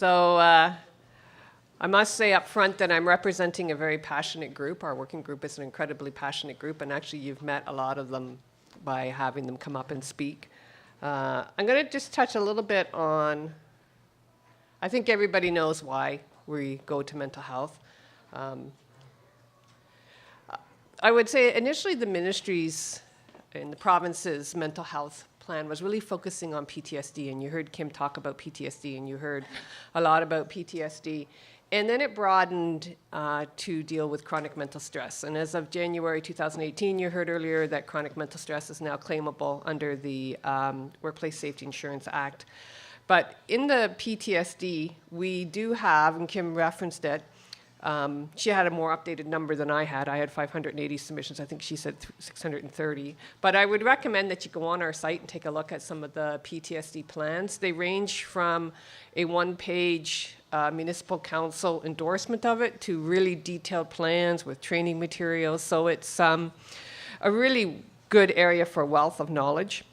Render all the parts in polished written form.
So I must say up front that I'm representing a very passionate group. Our working group is an incredibly passionate group, and actually you've met a lot of them by having them come up and speak. I'm going to just touch a little bit on, I think everybody knows why we go to mental health. I would say initially the ministries in the province's mental health plan was really focusing on PTSD, and you heard Kim talk about PTSD, and you heard a lot about PTSD. And then it broadened to deal with chronic mental stress. And as of January 2018, you heard earlier that chronic mental stress is now claimable under the Workplace Safety Insurance Act. But in the PTSD, we do have, and Kim referenced it, she had a more updated number than I had. I had 580 submissions. I think she said 630. But I would recommend that you go on our site and take a look at some of the PTSD plans. They range from a one-page municipal council endorsement of it to really detailed plans with training materials. So it's a really good area for wealth of knowledge.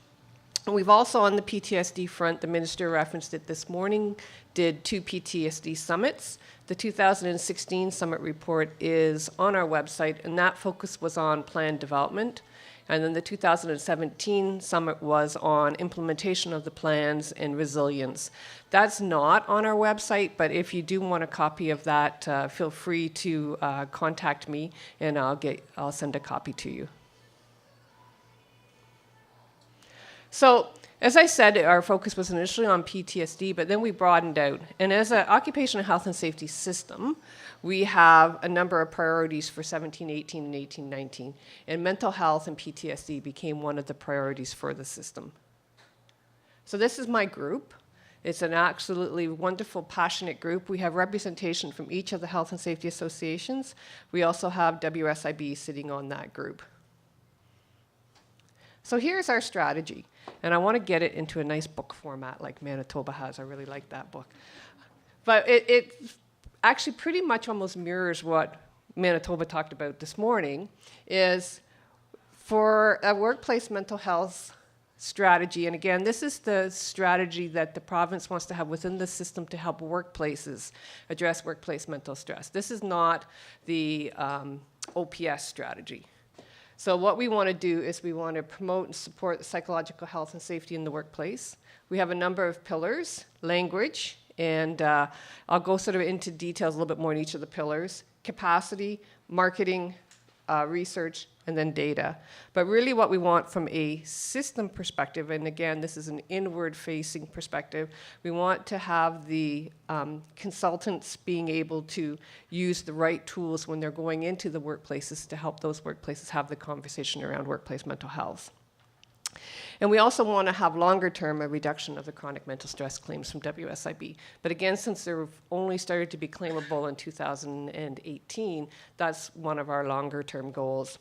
And we've also, on the PTSD front, the minister referenced it this morning, did 2 PTSD summits. The 2016 summit report is on our website, and that focus was on plan development. And then the 2017 summit was on implementation of the plans and resilience. That's not on our website, but if you do want a copy of that, feel free to contact me, and I'll send a copy to you. So, as I said, our focus was initially on PTSD, but then we broadened out. And as an occupational health and safety system, we have a number of priorities for 17-18 and 18-19. And mental health and PTSD became one of the priorities for the system. So this is my group. It's an absolutely wonderful, passionate group. We have representation from each of the health and safety associations. We also have WSIB sitting on that group. So here's our strategy, and I want to get it into a nice book format like Manitoba has. I really like that book. But it actually pretty much almost mirrors what Manitoba talked about this morning, is for a workplace mental health strategy, and again, this is the strategy that the province wants to have within the system to help workplaces address workplace mental stress. This is not the OPS strategy. So what we want to do is we want to promote and support psychological health and safety in the workplace. We have a number of pillars: language, and I'll go sort of into details a little bit more in each of the pillars: capacity, marketing, research, and then data. But really what we want from a system perspective, and again, this is an inward-facing perspective, we want to have the consultants being able to use the right tools when they're going into the workplaces to help those workplaces have the conversation around workplace mental health. And we also want to have longer term a reduction of the chronic mental stress claims from WSIB. But again, since they've only started to be claimable in 2018, that's one of our longer term goals.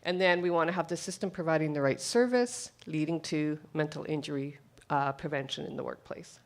And then we want to have the system providing the right service, leading to mental injury prevention in the workplace.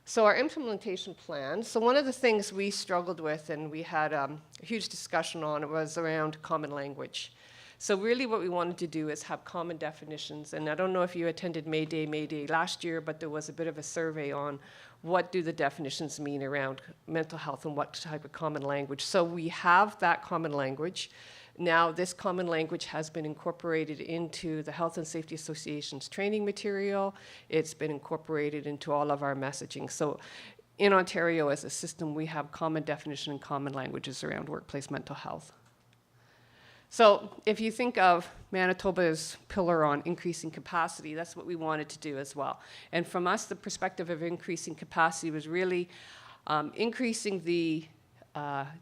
So our implementation plan, so one of the things we struggled with and we had a huge discussion on was around common language. So really what we wanted to do is have common definitions, and I don't know if you attended May Day last year, but there was a bit of a survey on what do the definitions mean around mental health and what type of common language. So we have that common language. Now this common language has been incorporated into the Health and Safety Association's training material. It's been incorporated into all of our messaging. So in Ontario as a system, we have common definition and common languages around workplace mental health. So if you think of Manitoba's pillar on increasing capacity, that's what we wanted to do as well. And from us, the perspective of increasing capacity was really increasing the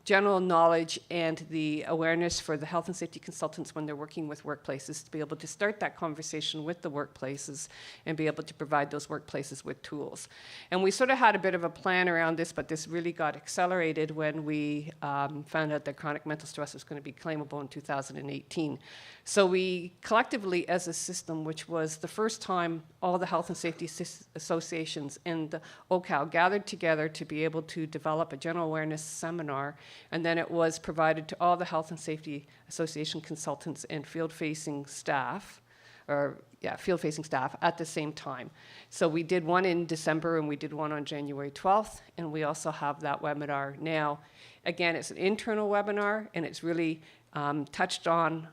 general knowledge and the awareness for the health and safety consultants when they're working with workplaces to be able to start that conversation with the workplaces and be able to provide those workplaces with tools. And we sort of had a bit of a plan around this, but this really got accelerated when we found out that chronic mental stress was going to be claimable in 2018. So we collectively as a system, which was the first time all the health and safety associations in the OCAL gathered together to be able to develop a general awareness seminar, and then it was provided to all the health and safety association consultants and field-facing staff or field-facing staff at the same time. So we did one in December and we did one on January 12th, and we also have that webinar now. Again, it's an internal webinar, and it's really touched on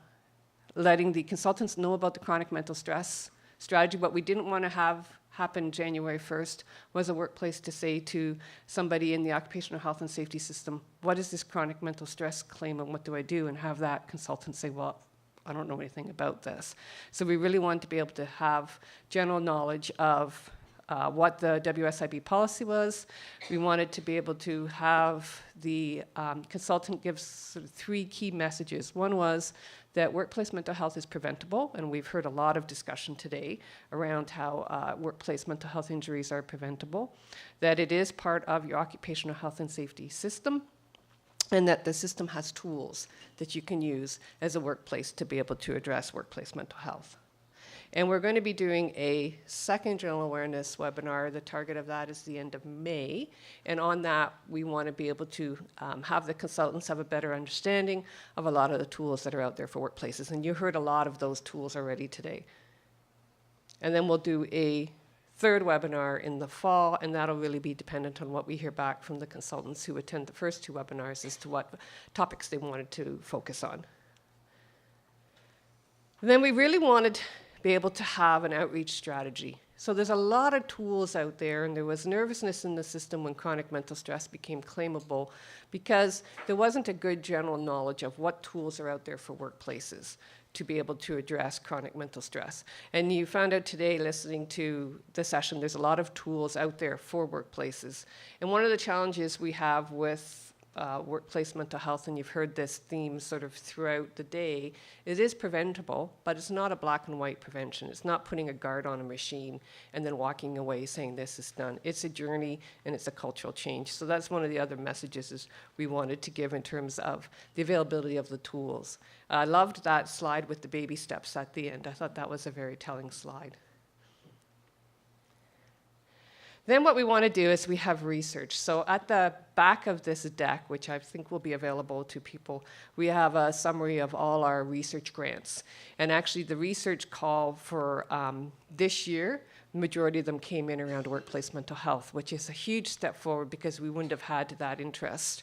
letting the consultants know about the chronic mental stress strategy. What we didn't want to have happen January 1st was a workplace to say to somebody in the occupational health and safety system, what is this chronic mental stress claim and what do I do? And have that consultant say, well, I don't know anything about this. So we really wanted to be able to have general knowledge of what the WSIB policy was. We wanted to be able to have the consultant give sort of 3 key messages. One was that workplace mental health is preventable, and we've heard a lot of discussion today around how workplace mental health injuries are preventable, that it is part of your occupational health and safety system, and that the system has tools that you can use as a workplace to be able to address workplace mental health. And we're going to be doing a second general awareness webinar. The target of that is the end of May. And on that, we want to be able to have the consultants have a better understanding of a lot of the tools that are out there for workplaces. And you heard a lot of those tools already today. And then we'll do a third webinar in the fall, and that'll really be dependent on what we hear back from the consultants who attend the first 2 webinars as to what topics they wanted to focus on. And then we really wanted be able to have an outreach strategy. So there's a lot of tools out there, and there was nervousness in the system when chronic mental stress became claimable because there wasn't a good general knowledge of what tools are out there for workplaces to be able to address chronic mental stress. And you found out today, listening to the session, there's a lot of tools out there for workplaces. And one of the challenges we have with workplace mental health, and you've heard this theme sort of throughout the day, it is preventable, but it's not a black and white prevention. It's not putting a guard on a machine and then walking away saying this is done. It's a journey and it's a cultural change. So that's one of the other messages is we wanted to give in terms of the availability of the tools. I loved that slide with the baby steps at the end. I thought that was a very telling slide. Then what we want to do is we have research. So at the back of this deck, which I think will be available to people, we have a summary of all our research grants. And actually the research call for this year, the majority of them came in around workplace mental health, which is a huge step forward because we wouldn't have had that interest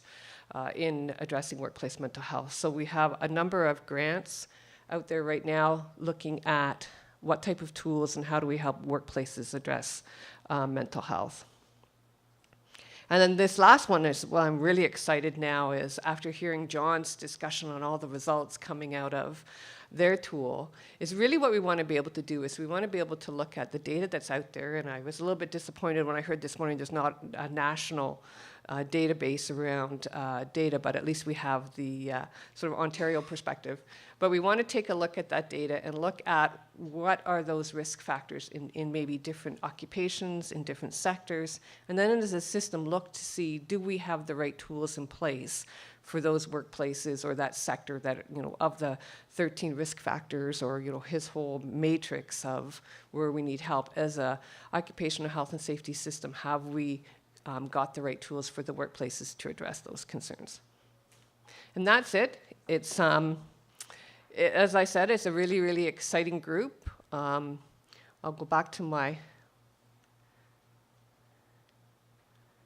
in addressing workplace mental health. So we have a number of grants out there right now looking at what type of tools and how do we help workplaces address mental health. And then this last one is, well, I'm really excited now is after hearing John's discussion on all the results coming out of their tool, is really what we want to be able to do is we want to be able to look at the data that's out there. And I was a little bit disappointed when I heard this morning there's not a national database around data, but at least we have the sort of Ontario perspective. But we want to take a look at that data and look at what are those risk factors in maybe different occupations, in different sectors, and then as a system look to see, do we have the right tools in place for those workplaces or that sector that, you know, of the 13 risk factors or, you know, his whole matrix of where we need help as a occupational health and safety system, have we got the right tools for the workplaces to address those concerns. And that's it. It's, as I said, it's a really, really exciting group. I'll go back to my,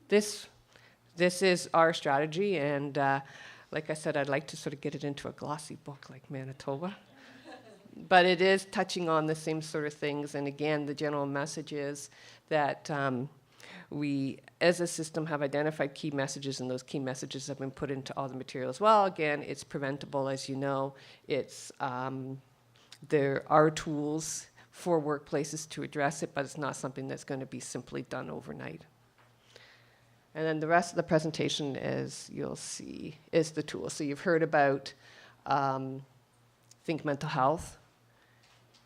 this is our strategy, and like I said, I'd like to sort of get it into a glossy book like Manitoba. But it is touching on the same sort of things, and again, the general message is that we, as a system, have identified key messages, and those key messages have been put into all the materials. Well, again, it's preventable, as you know. It's, there are tools for workplaces to address it, but it's not something that's going to be simply done overnight. And then the rest of the presentation, as you'll see, is the tool. So you've heard about Think Mental Health.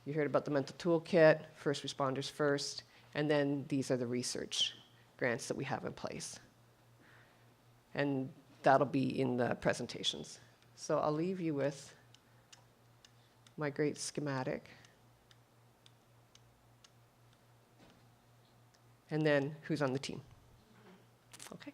You heard about the mental toolkit, first responders first, and then these are the research grants that we have in place. And that'll be in the presentations. So I'll leave you with my great schematic. And then who's on the team. Okay.